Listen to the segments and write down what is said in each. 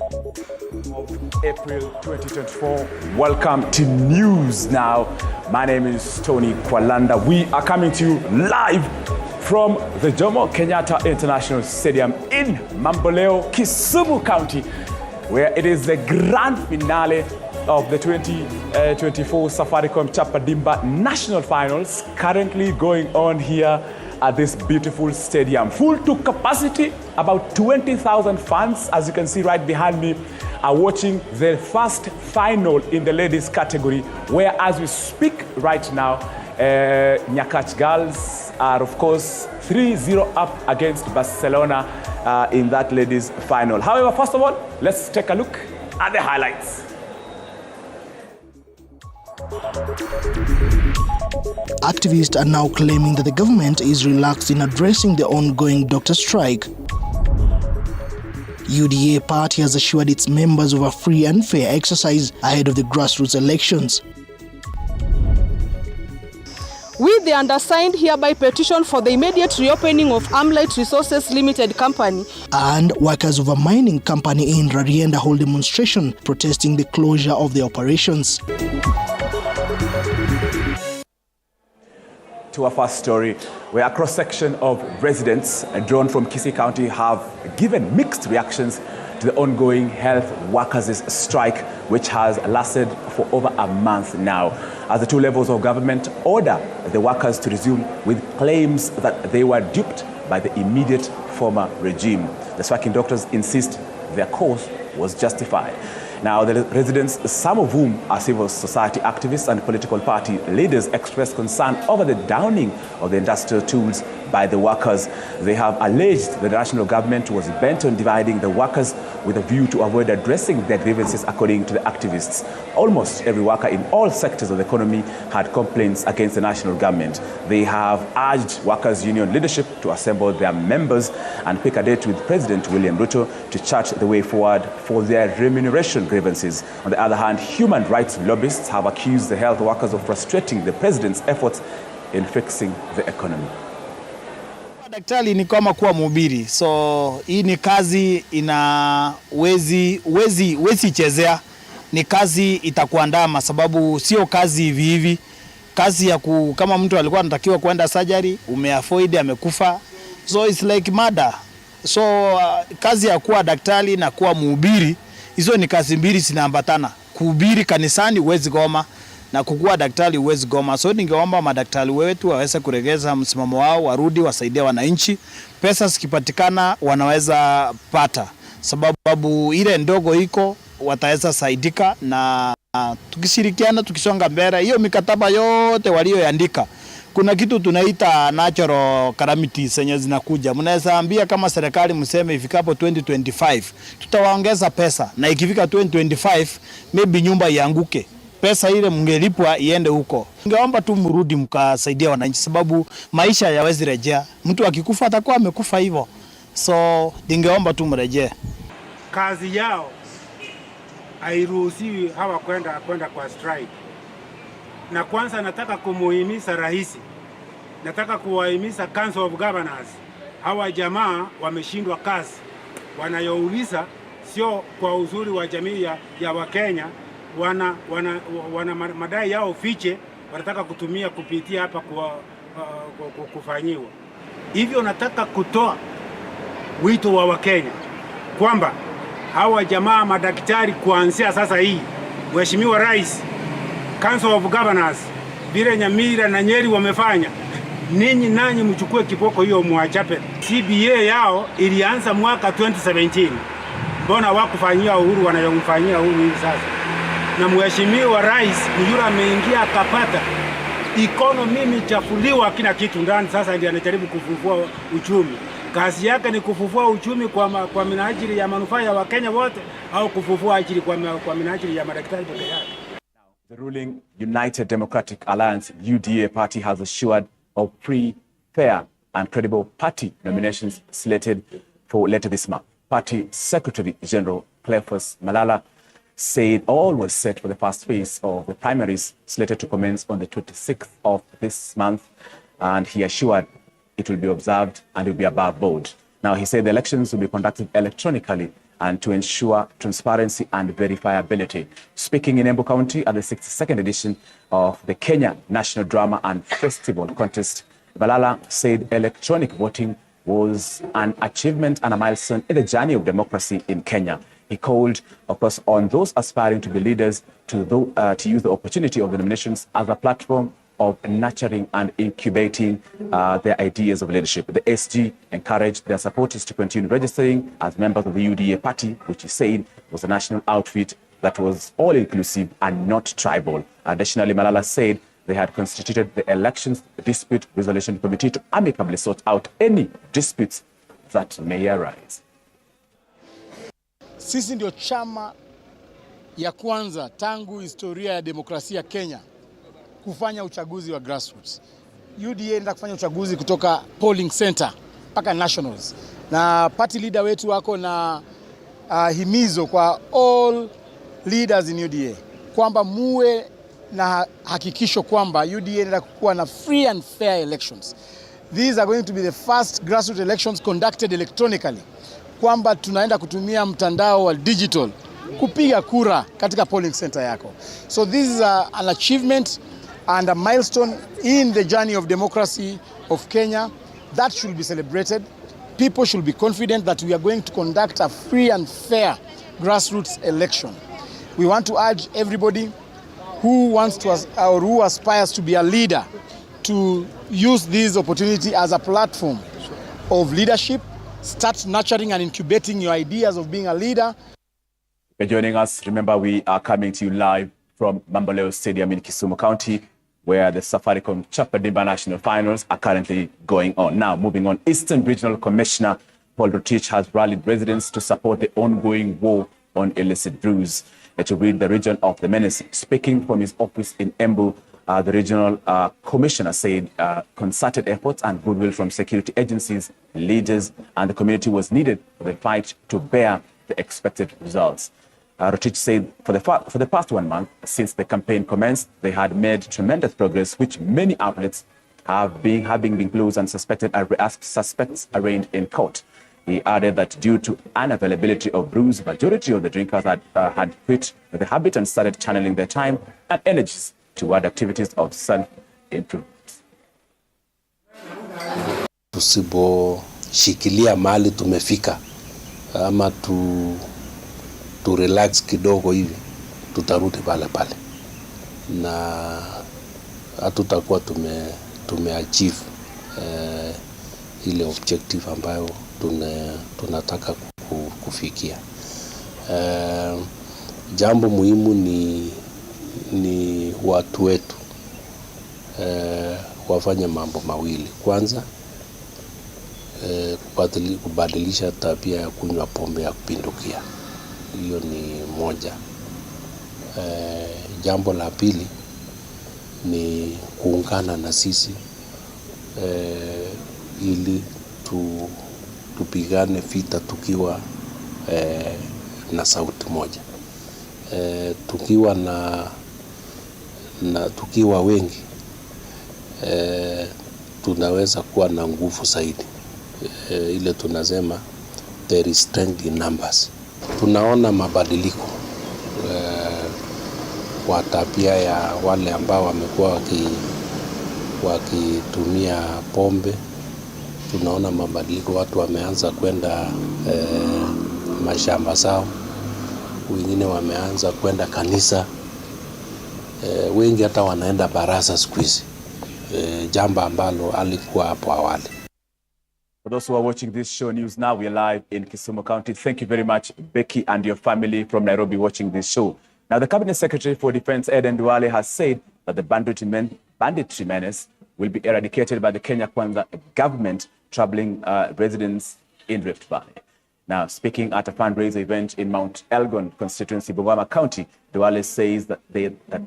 of April 2024. Welcome to News Now. My name is Tony Kwalanda. We are coming to you live from the Jomo Kenyatta International Stadium in Mamboleo, Kisumu County, where it is the grand finale of the 2024 Safaricom Chapadimba National Finals, currently going on here at this beautiful stadium. Full to capacity, about 20,000 fans, as you can see right behind me, are watching the first final in the ladies category, where as we speak right now, Nyakach girls are of course 3-0 up against Barcelona in that ladies final. However, first of all, let's take a look at the highlights. Activists are now claiming that the government is relaxed in addressing the ongoing doctor strike. UDA party has assured its members of a free and fair exercise ahead of the grassroots elections. We, the undersigned, hereby petition for the immediate reopening of Amlight Resources Limited Company. And workers of a mining company in Rarienda hold demonstration protesting the closure of the operations. To our first story, where a cross-section of residents drawn from Kisii County have given mixed reactions to the ongoing health workers' strike, which has lasted for over a month now, as the two levels of government order the workers to resume with claims that they were duped by the immediate former regime. The striking doctors insist their cause was justified. Now, the residents, some of whom are civil society activists and political party leaders, expressed concern over the downing of the industrial tools by the workers. They have alleged the national government was bent on dividing the workers with a view to avoid addressing their grievances, according to the activists. Almost every worker in all sectors of the economy had complaints against the national government. They have urged workers' union leadership to assemble their members and pick a date with President William Ruto to chart the way forward for their remuneration grievances. On the other hand, human rights lobbyists have accused the health workers of frustrating the president's efforts in fixing the economy. Daktari ni kama kuwa mhubiri, so hii ni kazi wezi chezea, ni kazi itakuandama, sababu sio kazi hivi. Kazi ya kama mtu alikuwa anatakiwa kwenda surgery, umeavoid amekufa, so it's like murder. So kazi ya kuwa daktari na kuwa mhubiri, hizo ni kazi mbili zinaambatana. Kuhubiri kanisani huwezi goma, na kukua daktari huwezi goma. So ningeomba madaktari wetu waweze kuregeza msimamo wao, warudi wasaidie wananchi. Pesa zikipatikana wanaweza pata, sababu ile ndogo iko wataweza saidika, na tukishirikiana tukisonga mbele, hiyo mikataba yote walioandika, kuna kitu tunaita natural calamities zenye zinakuja. Mnaweza ambia kama serikali mseme ifikapo 2025 tutawaongeza pesa, na ikifika 2025 maybe nyumba ianguke, pesa ile mngelipwa iende huko. Ningeomba tu mrudi mkasaidia wananchi, sababu maisha yawezi rejea. Mtu akikufa atakuwa amekufa hivyo. So ningeomba tu mrejee. Kazi yao hairuhusiwi hawa kwenda kwa strike. Na kwanza nataka kumuhimiza rais. Nataka kuwahimiza Council of Governors. Hawa jamaa wameshindwa kazi. Wanayouliza sio kwa uzuri wa jamii ya Wakenya. Wana madai yao fiche, wanataka kutumia kupitia hapa kufanyiwa. Hivyo nataka kutoa wito wa Wakenya kwamba hawa jamaa madaktari kuanzia sasa hii, Mheshimiwa Rais, Council of Governors, vile Nyamira na Nyeri wamefanya, ninyi nanyi mchukue kipoko hiyo muachape. CBA yao ilianza mwaka 2017. Mbona wakufanyia uhuru wanayomfanyia uhuru hivi sasa? Na Mheshimiwa Rais ni yule ameingia akapata economy imechafuliwa kila kitu ndani, sasa ndiye anajaribu kufufua uchumi. Kazi yake ni kufufua uchumi kwa minajili ya manufaa ya Wakenya wote, au kufufua ajili kwa minajili ya madaktari pekee yake. The ruling United Democratic Alliance UDA party has assured of free, fair and credible party nominations slated for later this month. Party Secretary General Cleophas Malala said all was set for the first phase of the primaries slated to commence on the 26th of this month, and he assured it will be observed and will be above board. Now, he said the elections will be conducted electronically and to ensure transparency and verifiability. Speaking in Embu County at the 62nd edition of the Kenya National Drama and Festival Contest, Balala said electronic voting was an achievement and a milestone in the journey of democracy in Kenya. He called, of course, on those aspiring to be leaders to use the opportunity of the nominations as a platform of nurturing and incubating their ideas of leadership. The SG encouraged their supporters to continue registering as members of the UDA party, which he said was a national outfit that was all-inclusive and not tribal. Additionally, Malala said they had constituted the Elections Dispute Resolution Committee to amicably sort out any disputes that may arise. Sisi ndio chama ya kwanza tangu historia ya demokrasia Kenya kufanya uchaguzi wa grassroots. UDA inaenda kufanya uchaguzi kutoka polling center mpaka nationals. Na party leader wetu wako na himizo kwa all leaders in UDA kwamba muwe na hakikisho kwamba UDA inaenda kuwa na free and fair elections. These are going to be the first grassroots elections conducted electronically. Kwamba tunaenda kutumia mtandao wa digital kupiga kura katika polling center yako. So this is an achievement and a milestone in the journey of democracy of Kenya that should be celebrated. People should be confident that we are going to conduct a free and fair grassroots election. We want to urge everybody who wants to or who aspires to be a leader to use this opportunity as a platform of leadership. Start nurturing and incubating your ideas of being a leader. If you're joining us, remember we are coming to you live from Mamboleo Stadium in Kisumu County, where the Safaricom Chapadimba National Finals are currently going on. Now, moving on, Eastern Regional Commissioner Paul Rotich has rallied residents to support the ongoing war on illicit brews. To rid the region of the menace. Speaking from his office in Embu, the regional commissioner said concerted efforts and goodwill from security agencies, leaders, and the community was needed for the fight to bear the expected results. Rotich said for the past 1 month since the campaign commenced, they had made tremendous progress, which many outlets have been closed and suspects arraigned in court. He added that due to unavailability of brews, majority of the drinkers had quit the habit and started channeling their time and energies toward activities of self-improvement. Tusiposhikilia mahali tumefika ama tu relax kidogo hivi, tutarudi pale pale na hatutakuwa tumeachieve ile objective ambayo tunataka kufikia. Jambo muhimu ni watu wetu wafanye mambo mawili. Kwanza kubadilisha tabia ya kunywa pombe ya kupindukia. Hiyo ni moja. Jambo la pili ni kuungana na sisi ili tupigane vita tukiwa na sauti moja. Tukiwa wengi tunaweza kuwa na nguvu zaidi. Ile tunasema there is strength in numbers. Tunaona mabadiliko kwa tabia ya wale ambao wamekuwa wakitumia pombe. Tunaona mabadiliko, watu wameanza kwenda mashamba zao, wengine wameanza kwenda kanisa, wengi hata wanaenda baraza siku hizi, jambo ambalo alikuwa hapo awali. For those who are watching this show News Now, we are live in Kisumu County. Thank you very much, Becky and your family from Nairobi watching this show. Now, the Cabinet Secretary for Defense, Eden Duale, has said that the banditry menace will be eradicated by the Kenya Kwanza government, troubling residents in Rift Valley. Now, speaking at a fundraiser event in Mount Elgon constituency, Bungoma County, Duale says that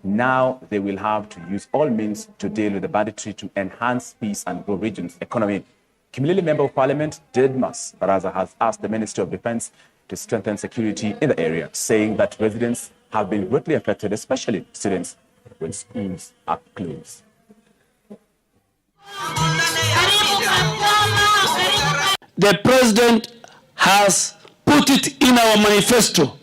now they will have to use all means to deal with the banditry to enhance peace and grow region's economy. Kimilili Member of Parliament, Didmas Baraza, has asked the Ministry of Defense to strengthen security in the area, saying that residents have been greatly affected, especially students, when schools are closed. the president has put it in our manifesto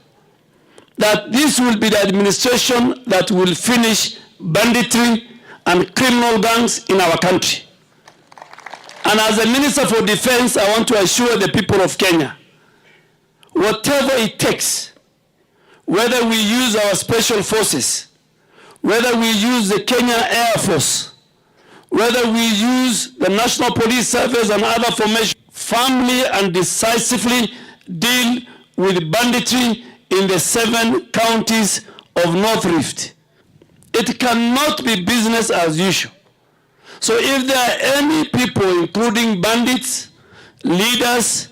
that this will be the administration that will finish banditry and criminal gangs in our country. And as a Minister for Defense, I want to assure the people of Kenya, whatever it takes, whether we use our special forces, whether we use the Kenya Air Force, whether we use the National Police Service and other formations, firmly and decisively deal with banditry in the 7 counties of North Rift. It cannot be business as usual. So if there are any people, including bandits, leaders,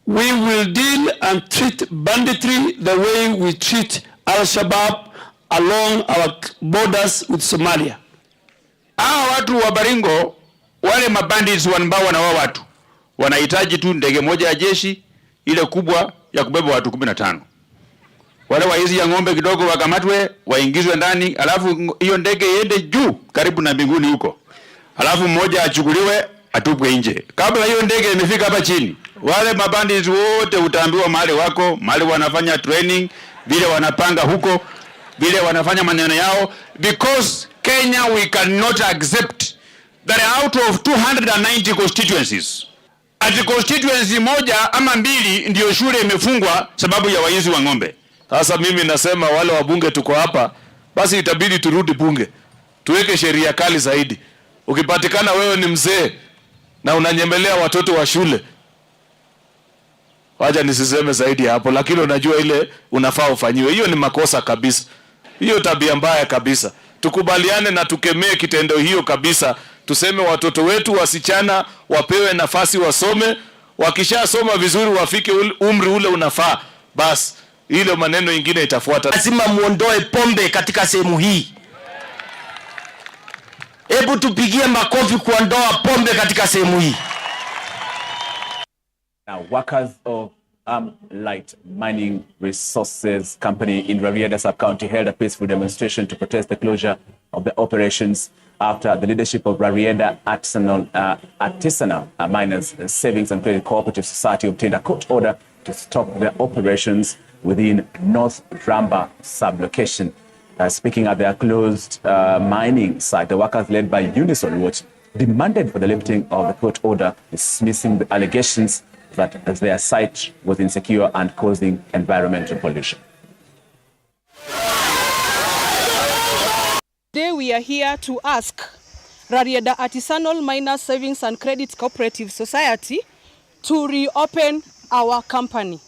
we will deal and treat banditry the way we treat Al-Shabaab along our borders with Somalia. Hawa watu wa Baringo, wale mabandits ambao wanaua watu, wanahitaji tu ndege moja ya jeshi, ile kubwa ya kubeba watu 15. Wale waizi ya ng'ombe kidogo wakamatwe, waingizwe ndani, alafu hiyo ndege iende juu karibu na mbinguni huko. Alafu mmoja achukuliwe atupwe nje. Kabla hiyo ndege imefika hapa chini, wale mabandits wote utaambiwa mahali wako, mahali wanafanya training, vile wanapanga huko, vile wanafanya maneno yao, because Kenya we cannot accept that out of 290 constituencies, ati constituency moja ama mbili ndio shule imefungwa sababu ya waizi wa ng'ombe. Sasa mimi nasema wale wabunge tuko hapa, basi itabidi turudi bunge. Tuweke sheria kali zaidi. Ukipatikana wewe ni mzee na unanyemelea watoto wa shule, wacha nisiseme zaidi hapo, lakini unajua ile unafaa ufanyiwe. Hiyo ni makosa kabisa. Hiyo tabia mbaya kabisa. Tukubaliane na tukemee kitendo hiyo kabisa. Tuseme watoto wetu wasichana wapewe nafasi wasome, wakishasoma vizuri wafike umri ule unafaa. Bas, ile maneno ingine itafuata. Lazima muondoe pombe katika sehemu hii. Hebu tupigie makofi kuondoa pombe katika sehemu hii. Now, workers of Light Mining Resources Company in Rarieda Sub-County held a peaceful demonstration to protest the closure of the operations after the leadership of Rarieda Artisanal Miners Savings and Credit Cooperative Society obtained a court order to stop their operations within North Ramba sub-location. Speaking at their closed mining site, the workers led by Unison Watch demanded for the lifting of the court order, dismissing the allegations that their site was insecure and causing environmental pollution. Today we are here to ask Rarieda Artisanal Miners Savings and Credit Cooperative Society to reopen our company.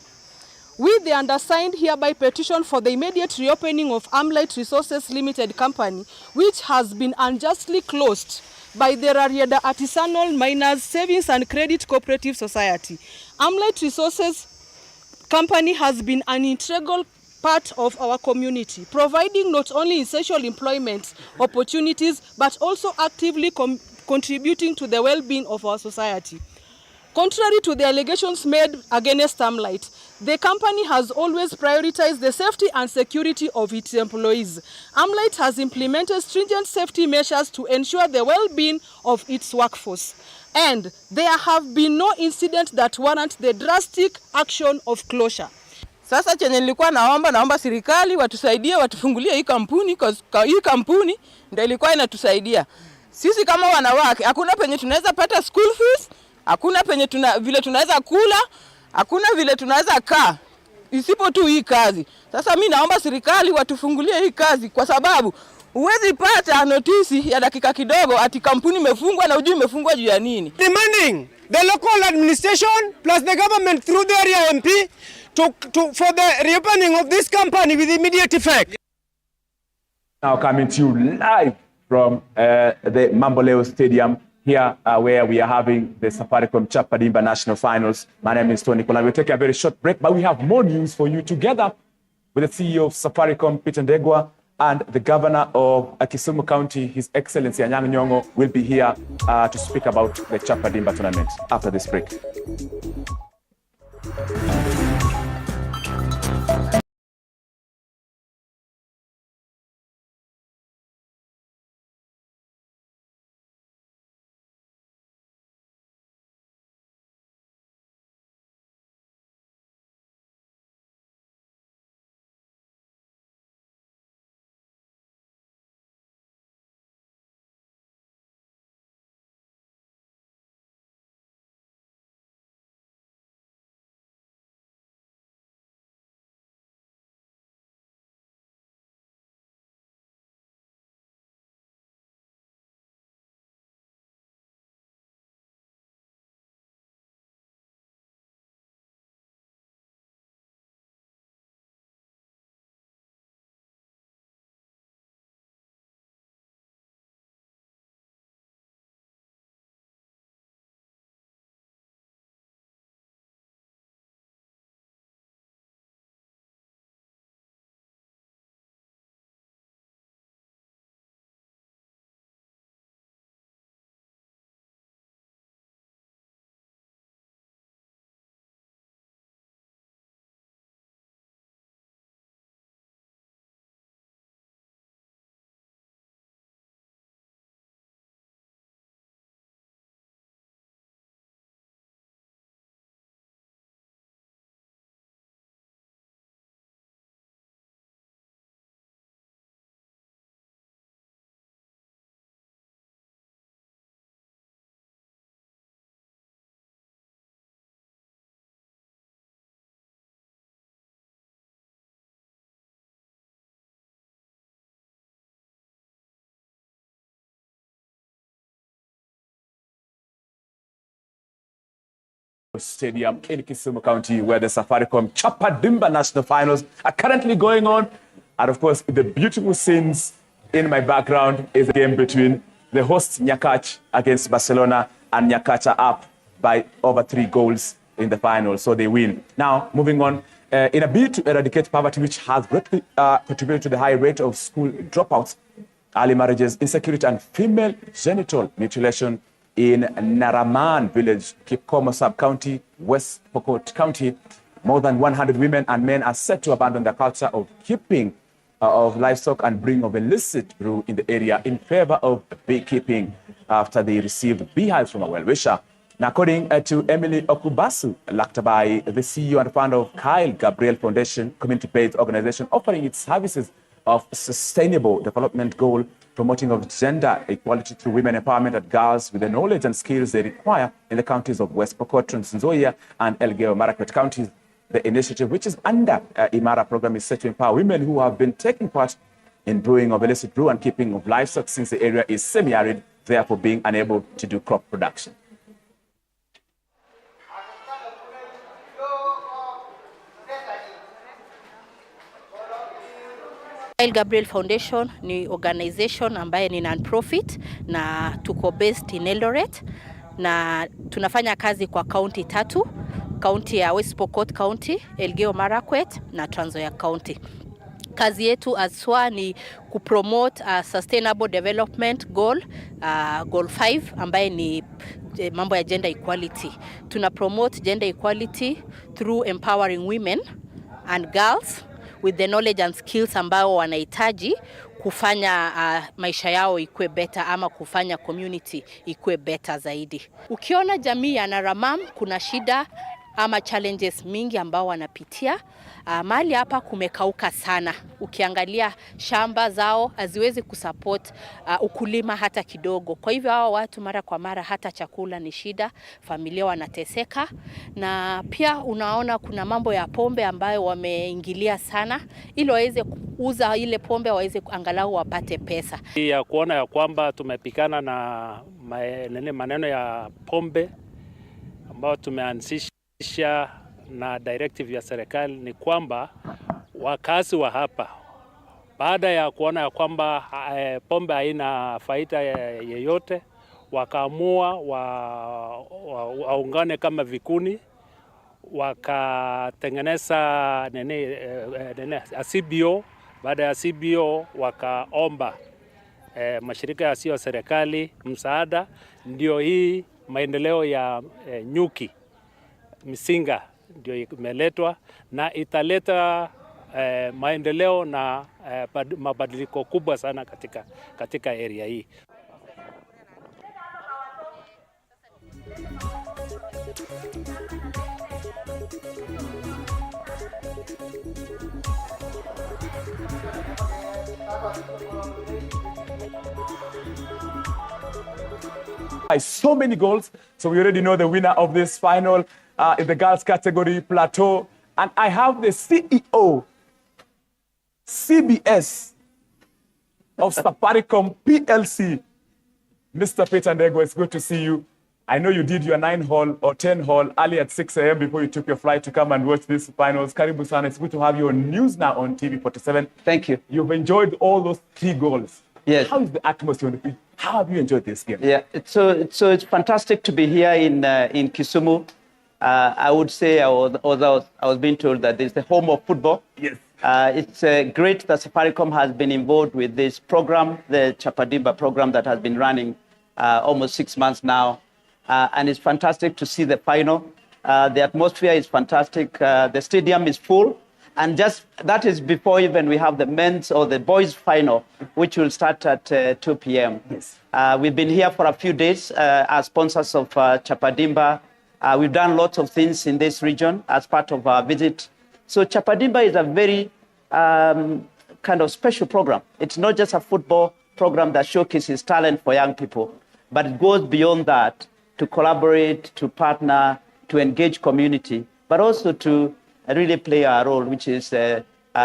We, the undersigned, hereby petition for the immediate reopening of Light Resources Limited Company, which has been unjustly closed by the Rarieda Artisanal Miners Savings and Credit Cooperative Society. Light Resources Company has been an integral part of our community, providing not only essential employment opportunities, but also actively contributing to the well-being of our society. Contrary to the allegations made against Light, the company has always prioritized the safety and security of its employees. Light has implemented stringent safety measures to ensure the well-being of its workforce. And there have been no incidents that warrant the drastic action of closure. Sasa chenye nilikuwa naomba serikali watusaidie, watufungulie hii kampuni, hii kampuni ndio ilikuwa inatusaidia. Sisi kama wanawake, hakuna penye tunaweza pata school fees, hakuna penye vile tunaweza kula, hakuna vile tunaweza kaa, isipo tu hii kazi. Sasa mimi naomba serikali watufungulie hii kazi, kwa sababu huwezi pata notisi ya dakika kidogo ati kampuni imefungwa na hujui imefungwa juu ya nini. Demanding the local administration plus the government through the area MP for the reopening of this company with immediate effect. Now coming to you live from the Mamboleo Stadium here where we are having the Safaricom Chapadimba National Finals. My name is Tony Kola. We'll take a very short break, but we have more news for you together with the CEO of Safaricom, Peter Ndegwa, and the governor of Kisumu County, His Excellency Anyang' Nyong'o, will be here to speak about the Chapadimba tournament after this break. Stadium in Kisumu County, where the Safaricom Chapadimba National Finals are currently going on. And of course, the beautiful scenes in my background is a game between the hosts Nyakach against Barcelona, and Nyakach are up by over 3 goals in the final, so they win. Now, moving on, in a bid to eradicate poverty, which has greatly contributed to the high rate of school dropouts, early marriages, insecurity, and female genital mutilation in Naraman village, Kipkomo sub-county, West Pokot County, more than 100 women and men are set to abandon the culture of keeping of livestock and breeding of illicit brew in the area in favor of beekeeping after they received beehives from a well-wisher. Now, according to Emily Okubasu, Laktabai, the CEO and founder of Kyle Gabriel Foundation, community-based organization offering its services of sustainable development goal, promoting of gender equality through women empowerment at girls with the knowledge and skills they require in the counties of West Pokot, Trans Nzoia, and Elgeyo Marakwet counties. The initiative, which is under Imara program, is set to empower women who have been taking part in brewing of illicit brew and keeping of livestock, since the area is semi-arid, therefore being unable to do crop production. Kyle Gabriel Foundation ni organization ambaye ni non-profit na tuko based in Eldoret na tunafanya kazi kwa county 3, county ya West Pokot County, Elgeyo Marakwet na Trans Nzoia County. Kazi yetu aswa ni kupromote sustainable development goal, goal 5 ambaye ni mambo ya gender equality. Tuna promote gender equality through empowering women and girls with the knowledge and skills ambao wanahitaji kufanya maisha yao ikue better ama kufanya community ikue better zaidi. Ukiona jamii ya Naramam kuna shida ama challenges mingi ambao wanapitia. Mahali hapa kumekauka sana. Ukiangalia shamba zao haziwezi kusupport ukulima hata kidogo. Kwa hivyo hao watu mara kwa mara hata chakula ni shida, familia wanateseka, na pia unaona kuna mambo ya pombe ambayo wameingilia sana ili waweze kuuza ile pombe waweze angalau wapate pesa. Ya kuona ya kwamba tumepikana na maneno ya pombe ambao tumeanzisha na directive ya serikali ni kwamba wakazi wa hapa baada ya kuona ya kwamba pombe haina faida yeyote, wakaamua waungane kama vikuni, wakatengeneza CBO. Baada ya CBO wakaomba mashirika yasiyo serikali msaada, ndio hii maendeleo ya nyuki misinga ndio imeletwa na italeta maendeleo na mabadiliko kubwa sana katika area hii. So many goals, so we already know the winner of this final in the girls category, Plateau, and I have the CEO, CBS of Safaricom PLC, Mr. Peter Ndego. It's good to see you. I know you did your 9-hole or 10-hole early at 6 a.m. before you took your flight to come and watch these finals. Karibu sana. It's good to have you on News Now on TV 47. Thank you. You've enjoyed all those 3 goals. Yes. How is the atmosphere on the field? How have you enjoyed this game? Yeah, so it's fantastic to be here in Kisumu. I would say I was being told that it's the home of football. Yes. It's great that Safaricom has been involved with this program, the Chapadimba program that has been running almost 6 months now. And it's fantastic to see the final. The atmosphere is fantastic. The stadium is full. And just that is before even we have the men's or the boys' final, which will start at 2 p.m. Yes. We've been here for a few days as sponsors of Chapadimba. We've done lots of things in this region as part of our visit. So Chapadimba is a very kind of special program. It's not just a football program that showcases talent for young people, but it goes beyond that to collaborate, to partner, to engage community, but also to really play our role, which is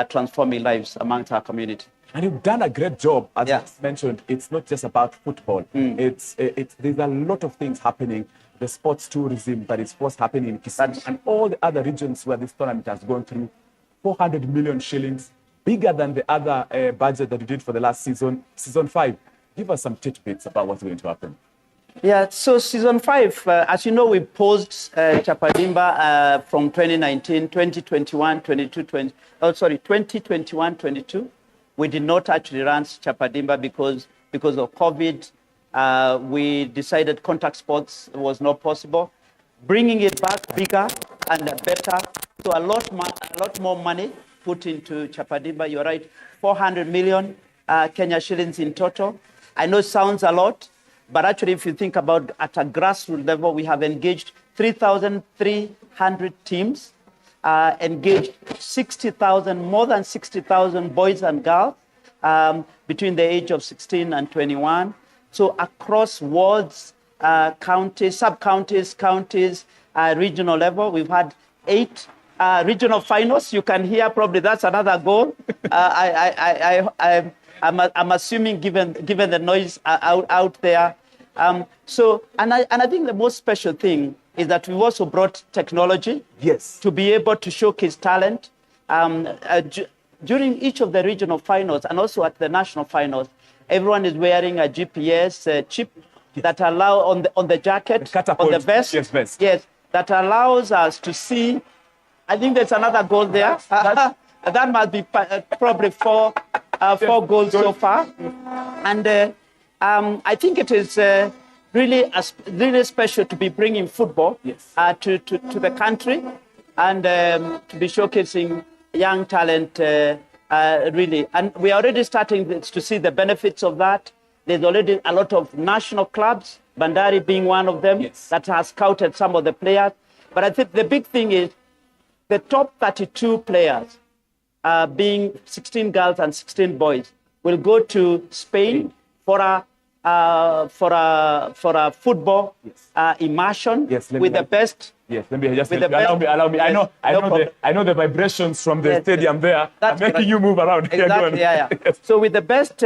transforming lives amongst our community. And you've done a great job, as you mentioned. It's not just about football. There's a lot of things happening the sports tourism that is first happening in Kisumu and all the other regions where this tournament has gone through, 400 million shillings, bigger than the other budget that you did for the last season, season 5. Give us some tidbits about what's going to happen. Yeah, so season 5, as you know, we paused Chapadimba from 2019, 2021, 2021, 22. We did not actually run Chapadimba because of COVID. We decided contact sports was not possible. Bringing it back bigger and better, so a lot more money put into Chapadimba. You're right, 400 million Kenya shillings in total. I know it sounds a lot, but actually if you think about at a grassroots level, we have engaged 3,300 teams, engaged 60,000, more than 60,000 boys and girls between the age of 16 and 21. So across wards, counties, sub-counties, counties, regional level, we've had 8 regional finals. You can hear probably that's another goal. I'm assuming given the noise out there. So I think the most special thing is that we've also brought technology, yes, to be able to showcase talent. During each of the regional finals and also at the national finals, everyone is wearing a GPS chip that allow on the jacket, on the vest, yes, that allows us to see. I think there's another goal there. That must be probably 4 goals so far, and I think it is really special to be bringing football to the country and to be showcasing young talent really. And we are already starting to see the benefits of that. There's already a lot of national clubs, Bandari being one of them, that has scouted some of the players. But I think the big thing is the top 32 players, being 16 girls and 16 boys, will go to Spain for a football immersion with the best. Yes, let me just allow me. I know the vibrations from the stadium there are making you move around. Exactly, yeah. So with the best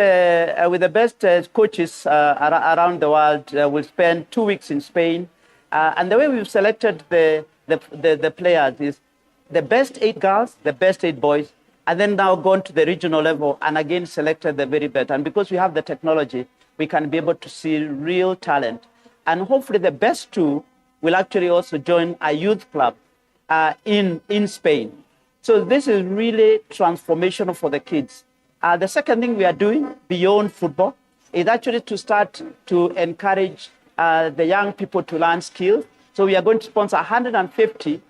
coaches around the world, we'll spend 2 weeks in Spain, and the way we've selected the players is the best 8 girls, the best 8 boys, and then now gone to the regional level and again selected the very best. And because we have the technology, we can be able to see real talent, and hopefully the best 2 will actually also join a youth club in Spain. So this is really transformational for the kids. The second thing we are doing beyond football is actually to start to encourage the young people to learn skills. So we are going to sponsor 150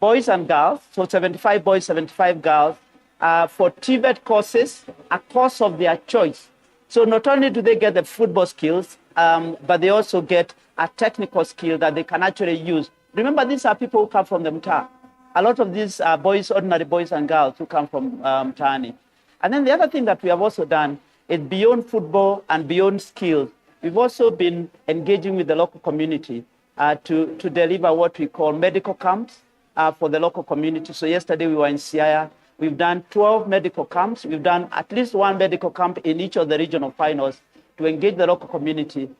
boys and girls, so 75 boys, 75 girls, for TVET courses, a course of their choice. So not only do they get the football skills, but they also get a technical skill that they can actually use. Remember, these are people who come from the mtaa. A lot of these are boys, ordinary boys and girls who come from mtaani. And then the other thing that we have also done is beyond football and beyond skills, we've also been engaging with the local community to deliver what we call medical camps for the local community. So yesterday we were in Siaya. We've done 12 medical camps. We've done at least 1 medical camp in each of the regional finals to engage the local community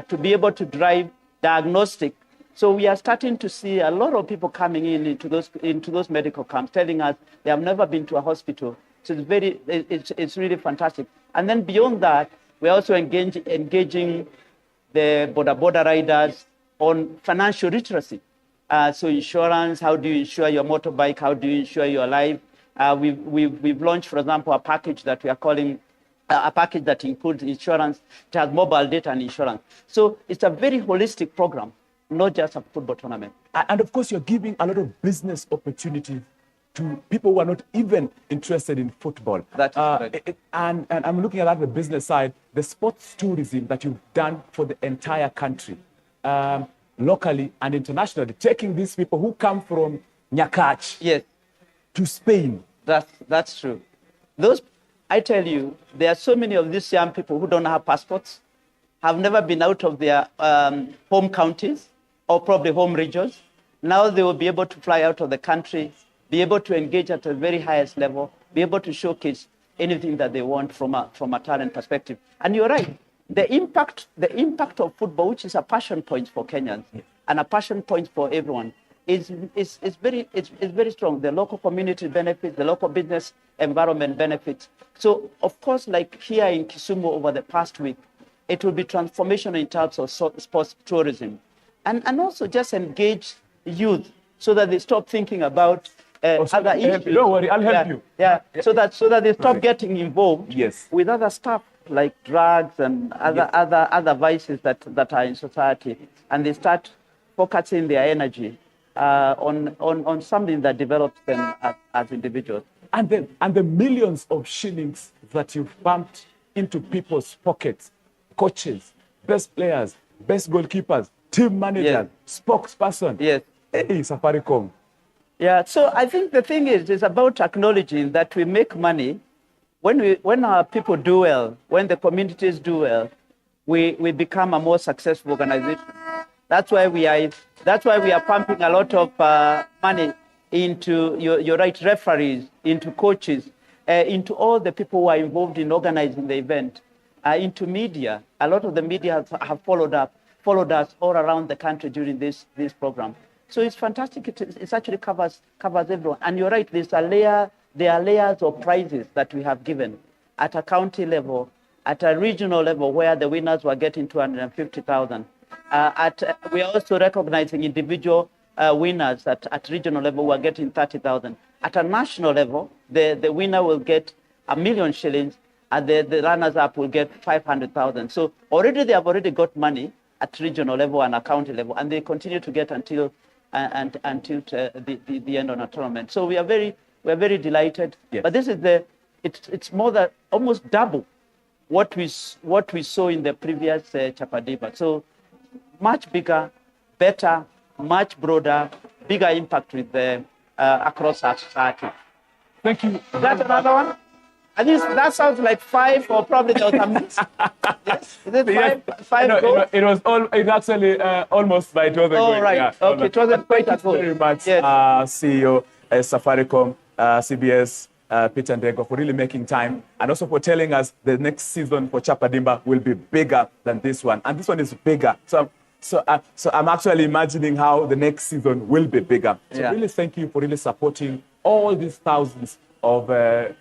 to be able to drive diagnostic. So we are starting to see a lot of people coming into those medical camps, telling us they have never been to a hospital. So it's really fantastic. And then beyond that, we're also engaging the border riders on financial literacy. So insurance, how do you insure your motorbike? How do you insure your life? We've launched, for example, a package that we are calling a package that includes insurance. It has mobile data and insurance. So it's a very holistic program, not just a football tournament. And of course, you're giving a lot of business opportunities to people who are not even interested in football. That is correct. And I'm looking at the business side, the sports tourism that you've done for the entire country, locally and internationally, taking these people who come from Nyakach to Spain. That's true. I tell you, there are so many of these young people who don't have passports, have never been out of their home counties or probably home regions. Now they will be able to fly out of the country, be able to engage at the very highest level, be able to showcase anything that they want from a talent perspective. And you're right, the impact of football, which is a passion point for Kenyans, and a passion point for everyone. It's very strong. The local community benefits, the local business environment benefits. So, of course, like here in Kisumu over the past week, it will be transformational in terms of sports tourism. And also just engage youth so that they stop thinking about other issues. Don't worry, I'll help you. Yeah, so that they stop getting involved with other stuff like drugs and other vices that are in society, and they start focusing their energy on something that develops them as individuals. And the millions of shillings that you've pumped into people's pockets, coaches, best players, best goalkeepers, team manager, spokesperson. Yes. Hey, Safaricom. Yeah, so I think the thing is about acknowledging that we make money when our people do well, when the communities do well, we become a more successful organization. That's why we are pumping a lot of money into your right referees, into coaches, into all the people who are involved in organizing the event, into media. A lot of the media have followed us all around the country during this program. So it's fantastic. It actually covers everyone. And you're right. There are layers of prizes that we have given at a county level, at a regional level, where the winners were getting 250,000. We are also recognizing individual winners at regional level who are getting 30,000. At a national level, the winner will get 1 million shillings, and the runners-up will get 500,000. So they have already got money at regional level and a county level, and they continue to get until the end of the tournament. So we are very delighted. Yes. But this is it's more than almost double what we saw in the previous Chapadimba. So much bigger, better, much broader, bigger impact with across our society. Thank you. Is that another one? At least that sounds like 5, or probably there was a mix. Yes, is it 5 goals? It was actually almost by 12. Oh, right. Yeah, okay, it wasn't quite at all. Thank you very much, yes. CEO, Safaricom, CBS, Peter Ndego, for really making time, and also for telling us the next season for Chapadimba will be bigger than this one. And this one is bigger. So I'm actually imagining how the next season will be bigger. So really thank you for really supporting all these thousands of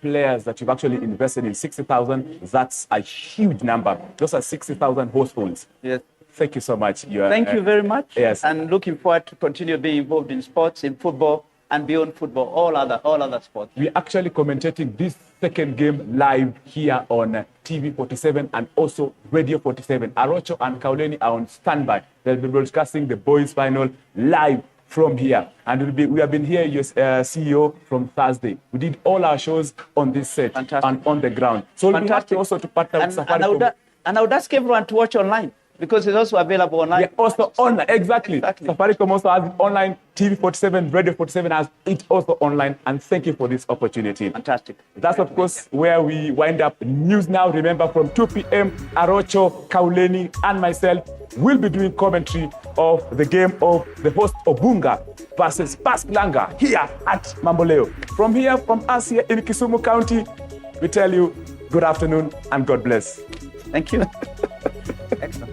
players that you've actually invested in. 60,000, that's a huge number. Those are 60,000 households. Yes. Thank you so much. Thank you very much. Yes. And looking forward to continue being involved in sports, in football, and beyond football, all other sports. We're actually commentating this second game live here on TV 47 and also Radio 47. Arocho and Kauleni are on standby. They'll be broadcasting the boys' final live from here. And we have been here, your CEO, from Thursday. We did all our shows on this set and on the ground. So we'll be happy also to partner with Safaricom. And I would ask everyone to watch online, because it's also available online. Yeah, also online, exactly. Safaricom also has it online. TV 47, Radio 47 has it also online. And thank you for this opportunity. Fantastic. That's, of course, where we wind up News Now. Remember, from 2 p.m., Arocho, Kauleni, and myself will be doing commentary of the game of the host Obunga versus Pasklanga here at Mamboleo. From us here in Kisumu County, we tell you good afternoon and God bless. Thank you. Excellent.